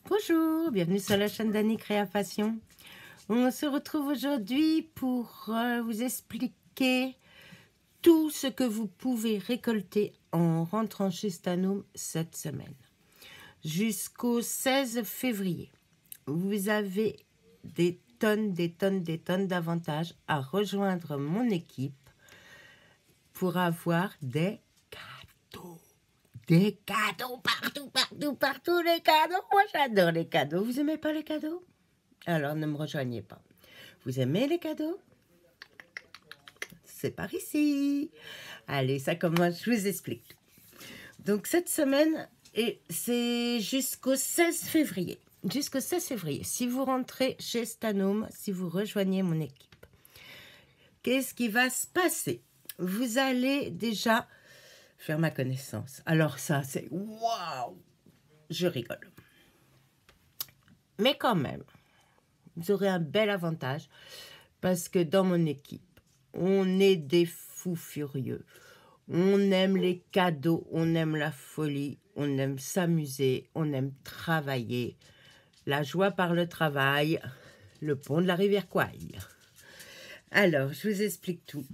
Bonjour, bienvenue sur la chaîne d'Annie Création. On se retrouve aujourd'hui pour vous expliquer tout ce que vous pouvez récolter en rentrant chez Stanum cette semaine. Jusqu'au 16 février, vous avez des tonnes d'avantages à rejoindre mon équipe pour avoir des cadeaux. Des cadeaux partout, les cadeaux. Moi, j'adore les cadeaux. Vous aimez pas les cadeaux? Alors, ne me rejoignez pas. Vous aimez les cadeaux? C'est par ici. Allez, ça commence, je vous explique tout. Donc, cette semaine, c'est jusqu'au 16 février. Jusqu'au 16 février. Si vous rentrez chez Stanum, si vous rejoignez mon équipe, qu'est-ce qui va se passer? Vous allez déjà faire ma connaissance. Alors ça, c'est waouh! Je rigole. Mais quand même, vous aurez un bel avantage parce que dans mon équipe, on est des fous furieux. On aime les cadeaux, on aime la folie, on aime s'amuser, on aime travailler. La joie par le travail, le pont de la rivière Kouai. Alors, je vous explique tout.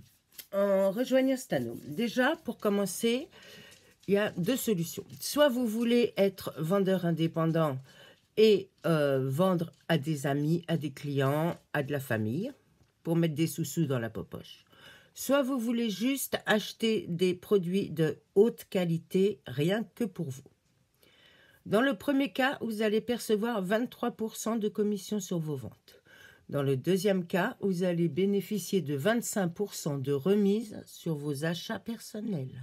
En rejoignant Stanum, déjà, pour commencer, il y a deux solutions. Soit vous voulez être vendeur indépendant et vendre à des amis, à des clients, à de la famille, pour mettre des sous-sous dans la poche. Soit vous voulez juste acheter des produits de haute qualité, rien que pour vous. Dans le premier cas, vous allez percevoir 23% de commission sur vos ventes. Dans le deuxième cas, vous allez bénéficier de 25% de remise sur vos achats personnels.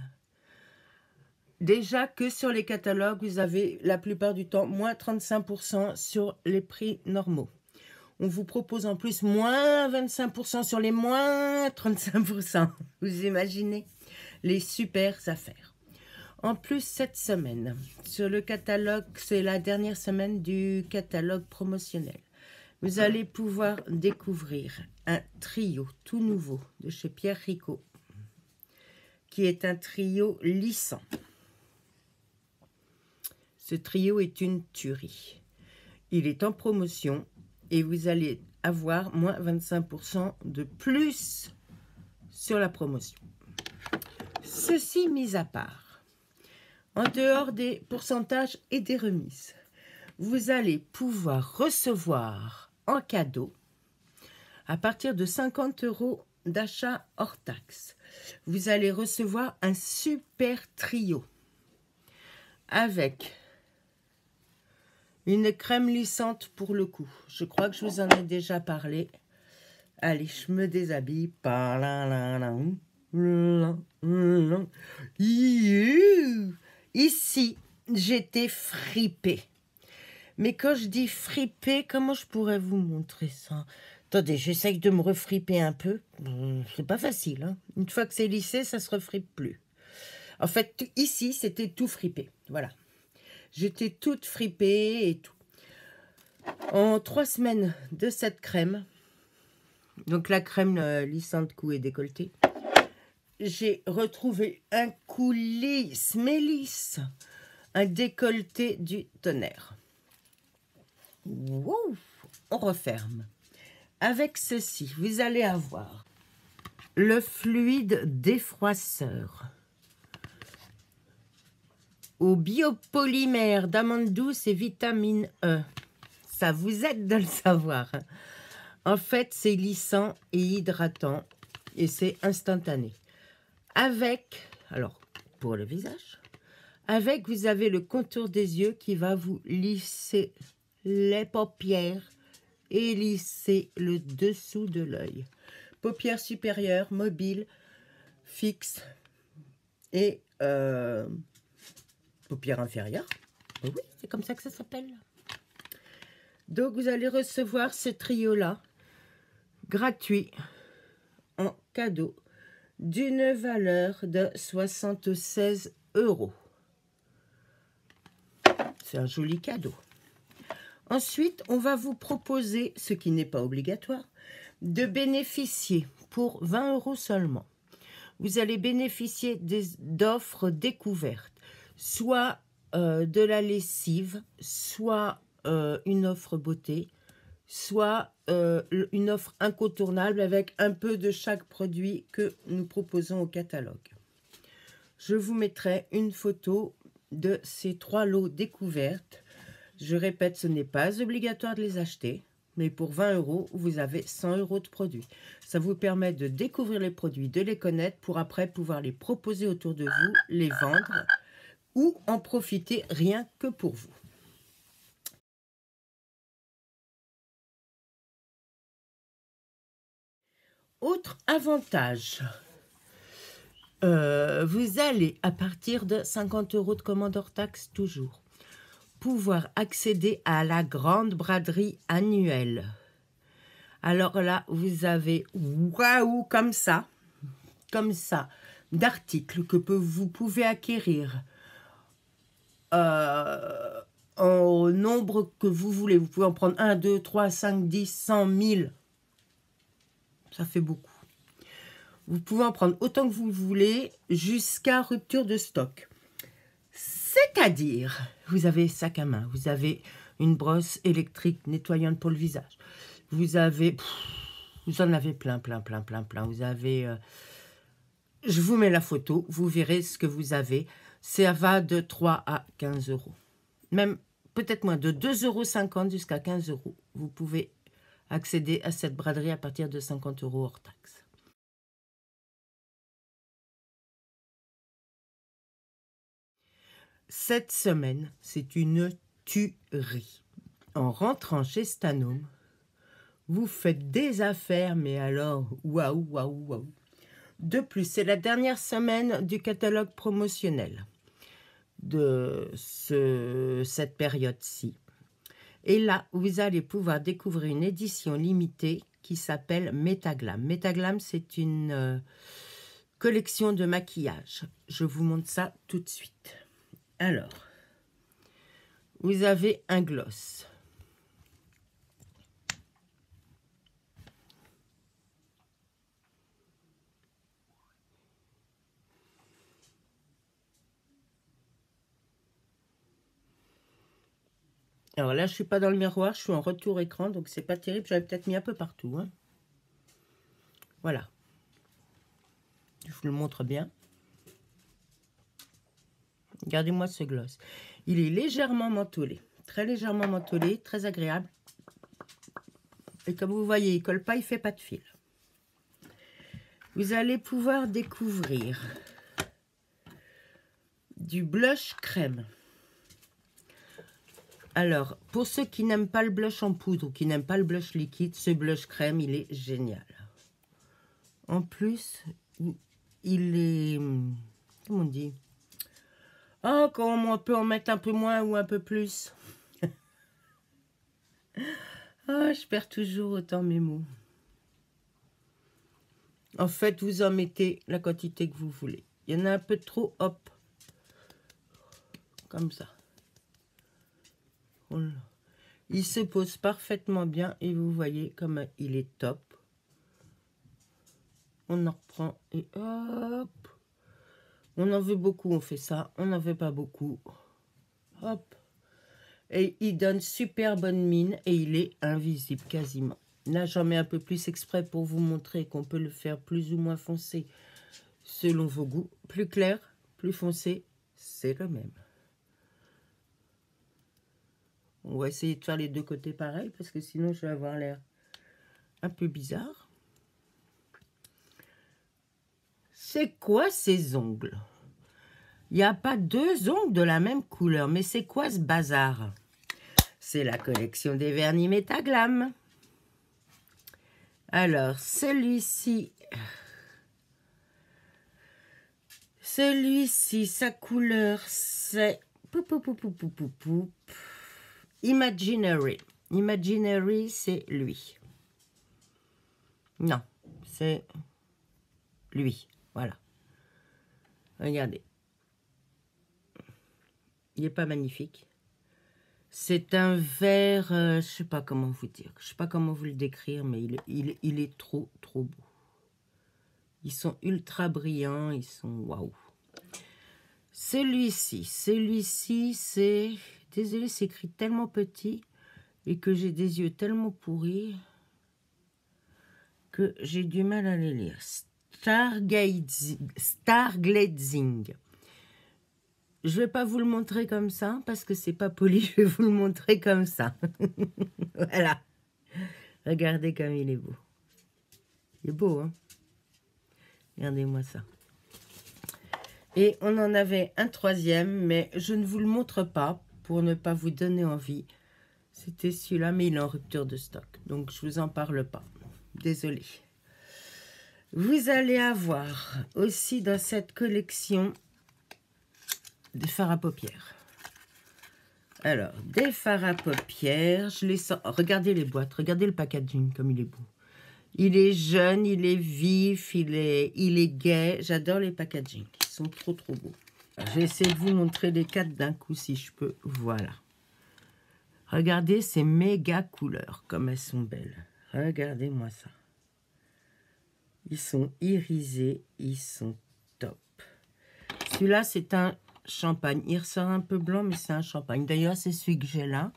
Déjà que sur les catalogues, vous avez la plupart du temps moins 35% sur les prix normaux. On vous propose en plus moins 25% sur les moins 35%. Vous imaginez les super affaires. En plus, cette semaine, sur le catalogue, c'est la dernière semaine du catalogue promotionnel. Vous allez pouvoir découvrir un trio tout nouveau de chez Pierre Ricot, qui est un trio lissant. Ce trio est une tuerie. Il est en promotion et vous allez avoir moins 25% de plus sur la promotion. Ceci mis à part, en dehors des pourcentages et des remises, vous allez pouvoir recevoir en cadeau, à partir de 50 € d'achat hors taxe, vous allez recevoir un super trio avec une crème lissante pour le cou. Je crois que je vous en ai déjà parlé. Allez, je me déshabille. Ici, j'étais fripée. Mais quand je dis friper, comment je pourrais vous montrer ça? Attendez, j'essaye de me refriper un peu. C'est pas facile, hein. Une fois que c'est lissé, ça se refripe plus. En fait, ici, c'était tout fripé. Voilà. J'étais toute fripée et tout. En 3 semaines de cette crème, donc la crème lissante cou et décolleté, j'ai retrouvé un cou lisse, mais lisse. Un décolleté du tonnerre. Wow, on referme. Avec ceci, vous allez avoir le fluide défroisseur au biopolymère d'amande douce et vitamine E. Ça vous aide de le savoir. En fait, c'est lissant et hydratant et c'est instantané. Avec, alors, pour le visage, avec, vous avez le contour des yeux qui va vous lisser les paupières et lisser le dessous de l'œil. Paupières supérieures, mobiles, fixes et paupières inférieures. Et oui, c'est comme ça que ça s'appelle. Donc, vous allez recevoir ce trio-là, gratuit, en cadeau, d'une valeur de 76 €. C'est un joli cadeau. Ensuite, on va vous proposer, ce qui n'est pas obligatoire, de bénéficier pour 20 € seulement. Vous allez bénéficier d'offres découvertes, soit de la lessive, soit une offre beauté, soit une offre incontournable avec un peu de chaque produit que nous proposons au catalogue. Je vous mettrai une photo de ces 3 lots découvertes. Je répète, ce n'est pas obligatoire de les acheter, mais pour 20 €, vous avez 100 € de produits. Ça vous permet de découvrir les produits, de les connaître, pour après pouvoir les proposer autour de vous, les vendre ou en profiter rien que pour vous. Autre avantage, vous allez, à partir de 50 € de commande hors taxe toujours, pouvoir accéder à la grande braderie annuelle. Alors là, vous avez, waouh, comme ça, d'articles que vous pouvez acquérir en nombre que vous voulez. Vous pouvez en prendre 1, 2, 3, 5, 10, 100, 1000. Ça fait beaucoup. Vous pouvez en prendre autant que vous voulez jusqu'à rupture de stock. C'est-à-dire, vous avez sac à main, vous avez une brosse électrique nettoyante pour le visage. Vous avez... vous en avez plein. Vous avez... je vous mets la photo, vous verrez ce que vous avez. Ça va de 3 à 15 €. Même peut-être moins, de 2,50 € jusqu'à 15 €. Vous pouvez accéder à cette braderie à partir de 50 € hors taxe. Cette semaine, c'est une tuerie. En rentrant chez Stanome, vous faites des affaires, mais alors, waouh. De plus, c'est la dernière semaine du catalogue promotionnel de cette période-ci. Et là, vous allez pouvoir découvrir une édition limitée qui s'appelle Metaglam. Metaglam, c'est une collection de maquillage. Je vous montre ça tout de suite. Alors, vous avez un gloss. Alors là, je ne suis pas dans le miroir, je suis en retour écran, donc c'est pas terrible. J'avais peut-être mis un peu partout. Hein. Voilà. Je vous le montre bien. Regardez-moi ce gloss. Il est légèrement mentholé. Très légèrement mentholé, très agréable. Et comme vous voyez, il ne colle pas, il ne fait pas de fil. Vous allez pouvoir découvrir du blush crème. Alors, pour ceux qui n'aiment pas le blush en poudre ou qui n'aiment pas le blush liquide, ce blush crème, il est génial. En plus, il est... comment on dit? Oh, comment on peut en mettre un peu moins ou un peu plus? Ah, je perds toujours autant mes mots. En fait, vous en mettez la quantité que vous voulez. Il y en a un peu trop, hop. Comme ça. Voilà. Il se pose parfaitement bien et vous voyez comme il est top. On en reprend et hop. On en veut beaucoup, on fait ça. On n'en veut pas beaucoup. Hop. Et il donne super bonne mine et il est invisible quasiment. Là, j'en mets un peu plus exprès pour vous montrer qu'on peut le faire plus ou moins foncé selon vos goûts. Plus clair, plus foncé, c'est le même. On va essayer de faire les deux côtés pareil parce que sinon je vais avoir l'air un peu bizarre. C'est quoi ces ongles? Il n'y a pas 2 ongles de la même couleur, mais c'est quoi ce bazar? C'est la collection des vernis Metaglam. Alors, celui-ci, sa couleur, c'est Imaginary. Imaginary, c'est lui. Non, c'est lui. Voilà. Regardez. Il n'est pas magnifique. C'est un vert, je ne sais pas comment vous dire. Je ne sais pas comment vous le décrire, mais il est trop beau. Ils sont ultra brillants, ils sont waouh. Celui-ci, c'est... Désolé, c'est écrit tellement petit. et que j'ai des yeux tellement pourris que j'ai du mal à les lire. Starglazing. Je vais pas vous le montrer comme ça parce que c'est pas poli. Je vais vous le montrer comme ça. Voilà. Regardez comme il est beau. Il est beau, hein? Regardez-moi ça. Et on en avait un troisième, mais je ne vous le montre pas pour ne pas vous donner envie. C'était celui-là, mais il est en rupture de stock. Donc, je vous en parle pas. Désolée. Vous allez avoir aussi dans cette collection des fards à paupières. Alors, des fards à paupières, je les sors. Regardez les boîtes, regardez le packaging comme il est beau. Il est jeune, il est vif, il est gai. J'adore les packaging, ils sont trop beaux. Je vais essayer de vous montrer les 4 d'un coup si je peux. Voilà. Regardez ces méga couleurs, comme elles sont belles. Regardez-moi ça. Ils sont irisés, ils sont top. Celui-là, c'est un champagne. Il ressort un peu blanc, mais c'est un champagne. D'ailleurs, c'est celui que j'ai là.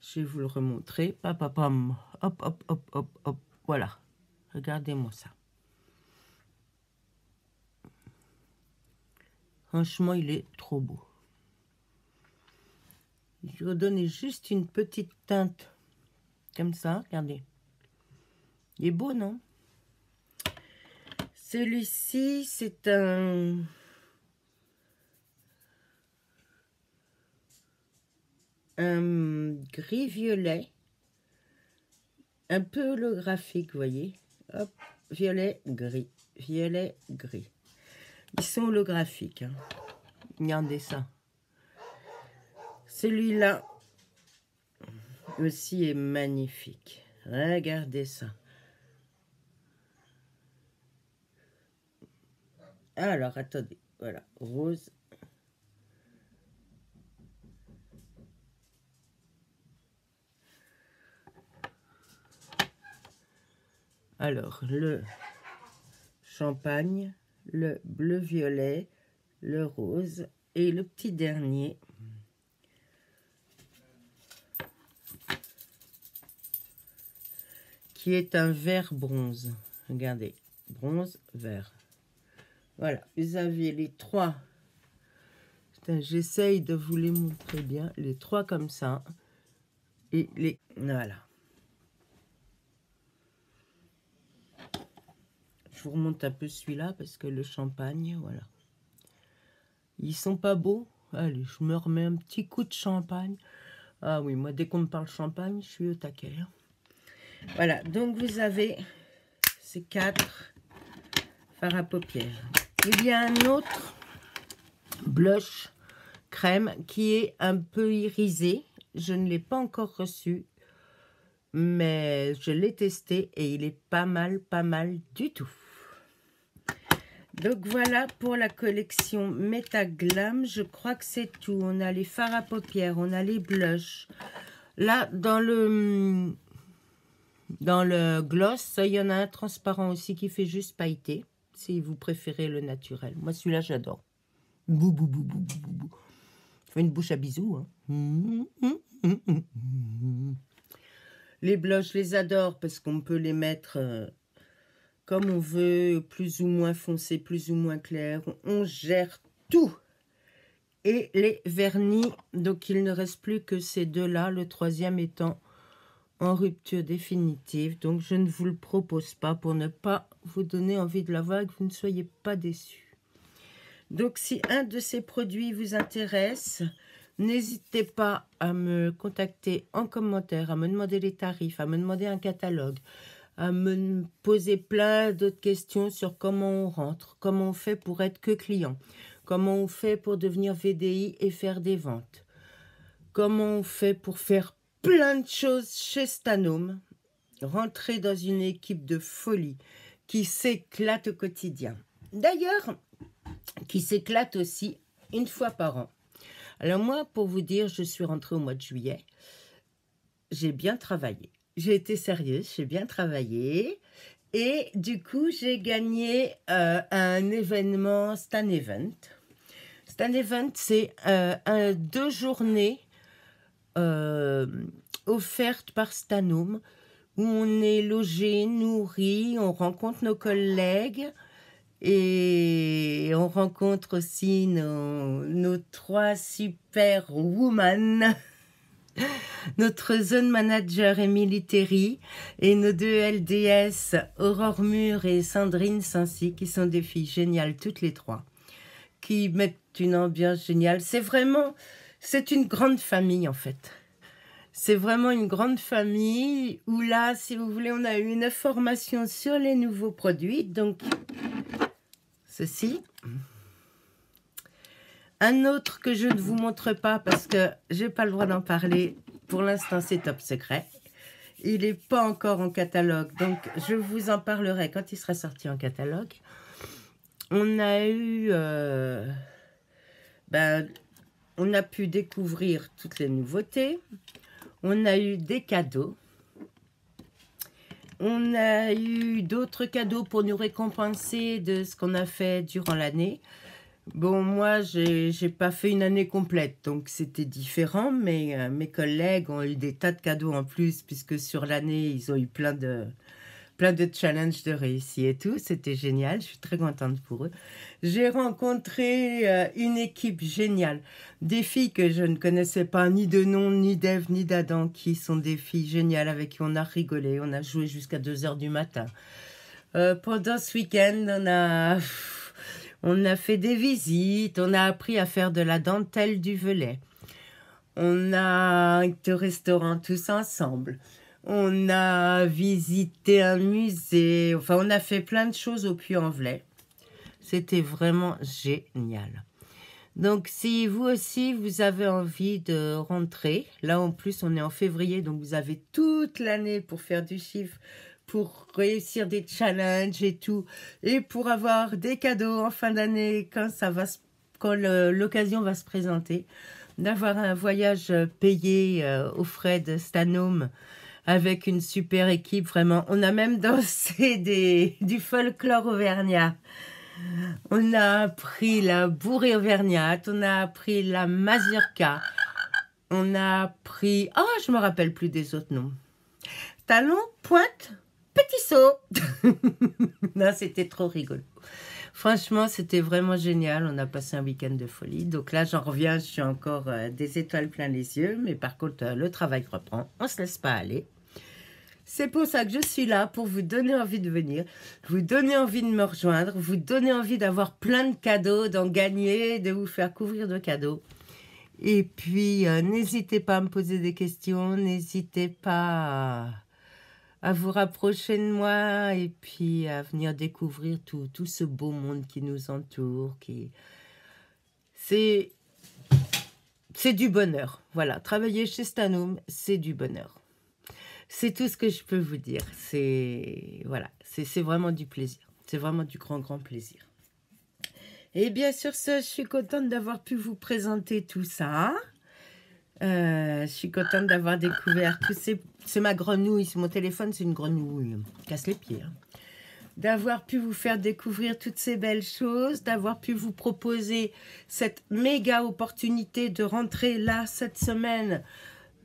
Je vais vous le remontrer. Hop, hop, hop, hop, hop, hop, hop. Voilà. Regardez-moi ça. Franchement, il est trop beau. Je vais redonner juste une petite teinte comme ça. Regardez. Il est beau, non? Celui-ci, c'est un gris-violet. Un peu holographique, vous voyez. Hop, violet-gris. Violet-gris. Ils sont holographiques. Hein. Regardez ça. Celui-là aussi est magnifique. Regardez ça. Alors, attendez. Voilà, rose. Alors, le champagne, le bleu-violet, le rose et le petit dernier. Qui est un vert bronze. Regardez, bronze, vert. Voilà, vous avez les 3. J'essaye de vous les montrer bien. Les 3 comme ça. Et les... Voilà. Je vous remonte un peu celui-là parce que le champagne, voilà. Ils sont pas beaux. Allez, je me remets un petit coup de champagne. Ah oui, moi, dès qu'on me parle champagne, je suis au taquet. Hein. Voilà, donc vous avez ces 4 fards à paupières. Il y a un autre blush crème qui est un peu irisé. Je ne l'ai pas encore reçu, mais je l'ai testé et il est pas mal du tout. Donc voilà pour la collection Metaglam. Je crois que c'est tout. On a les fards à paupières, on a les blushs. Là, dans le gloss, il y en a un transparent aussi qui fait juste pailleter, si vous préférez le naturel. Moi, celui-là, j'adore. Bou, bou, bou, bou, bou, bou. Fait une bouche à bisous. Hein. Les blushs, je les adore parce qu'on peut les mettre comme on veut, plus ou moins foncé, plus ou moins clair. On gère tout. Et les vernis, donc il ne reste plus que ces deux-là, le troisième étant en rupture définitive. Donc je ne vous le propose pas pour ne pas vous donner envie de l'avoir et que vous ne soyez pas déçus. Donc si un de ces produits vous intéresse, n'hésitez pas à me contacter en commentaire, à me demander les tarifs, à me demander un catalogue, à me poser plein d'autres questions sur comment on rentre, comment on fait pour être que client, comment on fait pour devenir VDI et faire des ventes, comment on fait pour faire plein de choses chez Stanome, rentrer dans une équipe de folie qui s'éclate au quotidien. D'ailleurs, qui s'éclate aussi une fois par an. Alors moi, pour vous dire, je suis rentrée au mois de juillet. J'ai bien travaillé. J'ai été sérieuse, j'ai bien travaillé. Et du coup, j'ai gagné un événement, Stan Event. Stan Event, c'est 2 journées offerte par Stanome, où on est logé, nourri, on rencontre nos collègues et on rencontre aussi nos 3 super women. Notre zone manager Émilie Terry et nos 2 LDS Aurore Mur et Sandrine Saint-Cy, qui sont des filles géniales toutes les 3, qui mettent une ambiance géniale. C'est une grande famille en fait. C'est vraiment une grande famille où là, si vous voulez, on a eu une formation sur les nouveaux produits. Donc, ceci. Un autre que je ne vous montre pas parce que je n'ai pas le droit d'en parler. Pour l'instant, c'est top secret. Il n'est pas encore en catalogue. Donc, je vous en parlerai quand il sera sorti en catalogue. On a eu... on a pu découvrir toutes les nouveautés. On a eu des cadeaux. On a eu d'autres cadeaux pour nous récompenser de ce qu'on a fait durant l'année. Bon, moi, j'ai pas fait une année complète, donc c'était différent, mais mes collègues ont eu des tas de cadeaux en plus, puisque sur l'année, ils ont eu plein de challenges de réussite et tout. C'était génial, je suis très contente pour eux. J'ai rencontré une équipe géniale, des filles que je ne connaissais pas, ni de nom, ni d'Ève, ni d'Adam, qui sont des filles géniales avec qui on a rigolé, on a joué jusqu'à 2 h du matin. Pendant ce week-end, on a fait des visites, on a appris à faire de la dentelle du Velay. On a été au restaurant tous ensemble. On a visité un musée. Enfin, on a fait plein de choses au Puy-en-Velay. C'était vraiment génial. Donc, si vous aussi, vous avez envie de rentrer, là en plus, on est en février, donc vous avez toute l'année pour faire du chiffre, pour réussir des challenges et tout, et pour avoir des cadeaux en fin d'année quand l'occasion va se présenter, d'avoir un voyage payé aux frais de Stanome avec une super équipe, vraiment. On a même dansé du folklore auvergnat. On a appris la bourrée auvergnate, on a appris la mazurka, on a appris... Oh, je me rappelle plus des autres noms. Talon, pointe, petit saut. Non, c'était trop rigolo. Franchement, c'était vraiment génial. On a passé un week-end de folie. Donc là, j'en reviens, je suis encore des étoiles plein les yeux. Mais par contre, le travail reprend. On ne se laisse pas aller. C'est pour ça que je suis là, pour vous donner envie de venir, vous donner envie de me rejoindre, vous donner envie d'avoir plein de cadeaux, d'en gagner, de vous faire couvrir de cadeaux. Et puis, n'hésitez pas à me poser des questions, n'hésitez pas à vous rapprocher de moi et puis à venir découvrir tout ce beau monde qui nous entoure. C'est du bonheur. Voilà, travailler chez Stanome, c'est du bonheur. C'est tout ce que je peux vous dire. C'est vraiment du plaisir. C'est vraiment du grand, grand plaisir. Et bien sur ce, je suis contente d'avoir pu vous présenter tout ça. Je suis contente d'avoir découvert tout ces... C'est ma grenouille. Mon téléphone, c'est une grenouille. Casse les pieds. Hein. D'avoir pu vous faire découvrir toutes ces belles choses. D'avoir pu vous proposer cette méga opportunité de rentrer là cette semaine...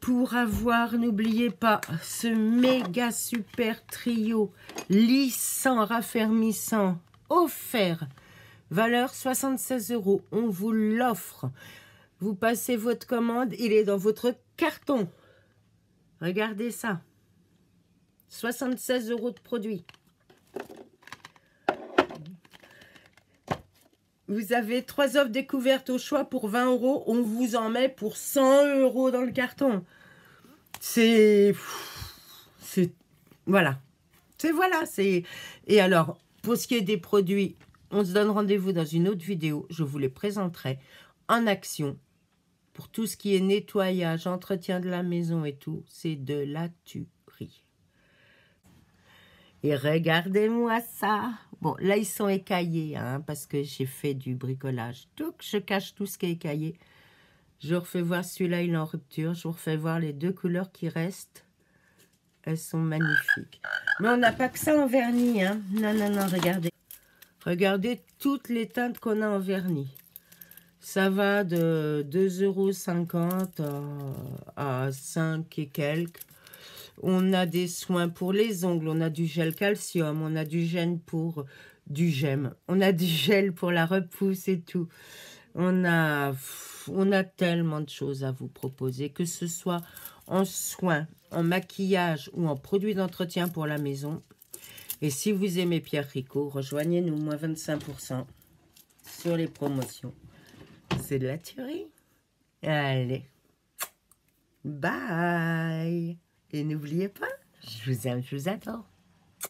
pour avoir, n'oubliez pas, ce méga super trio lissant, raffermissant, offert, valeur 76 €. On vous l'offre. Vous passez votre commande, il est dans votre carton. Regardez ça. 76 € de produit. Vous avez 3 offres découvertes au choix pour 20 €. On vous en met pour 100 € dans le carton. Voilà. Et alors, pour ce qui est des produits, on se donne rendez-vous dans une autre vidéo. Je vous les présenterai en action. Pour tout ce qui est nettoyage, entretien de la maison et tout, c'est de la tuerie. Et regardez-moi ça. Bon, là, ils sont écaillés, hein, parce que j'ai fait du bricolage. Donc, je cache tout ce qui est écaillé. Je vous refais voir celui-là, il est en rupture. Je vous refais voir les 2 couleurs qui restent. Elles sont magnifiques. Mais on n'a pas que ça en vernis, hein. Non, non, non, regardez. Regardez toutes les teintes qu'on a en vernis. Ça va de 2,50 € à 5 et quelques. On a des soins pour les ongles, on a du gel calcium, on a du gel pour du gemme, on a du gel pour la repousse et tout. On a tellement de choses à vous proposer, que ce soit en soins, en maquillage ou en produits d'entretien pour la maison. Et si vous aimez Pierre Ricot, rejoignez-nous, moins 25% sur les promotions. C'est de la tuerie. Allez, bye. Et n'oubliez pas, je vous aime, je vous adore.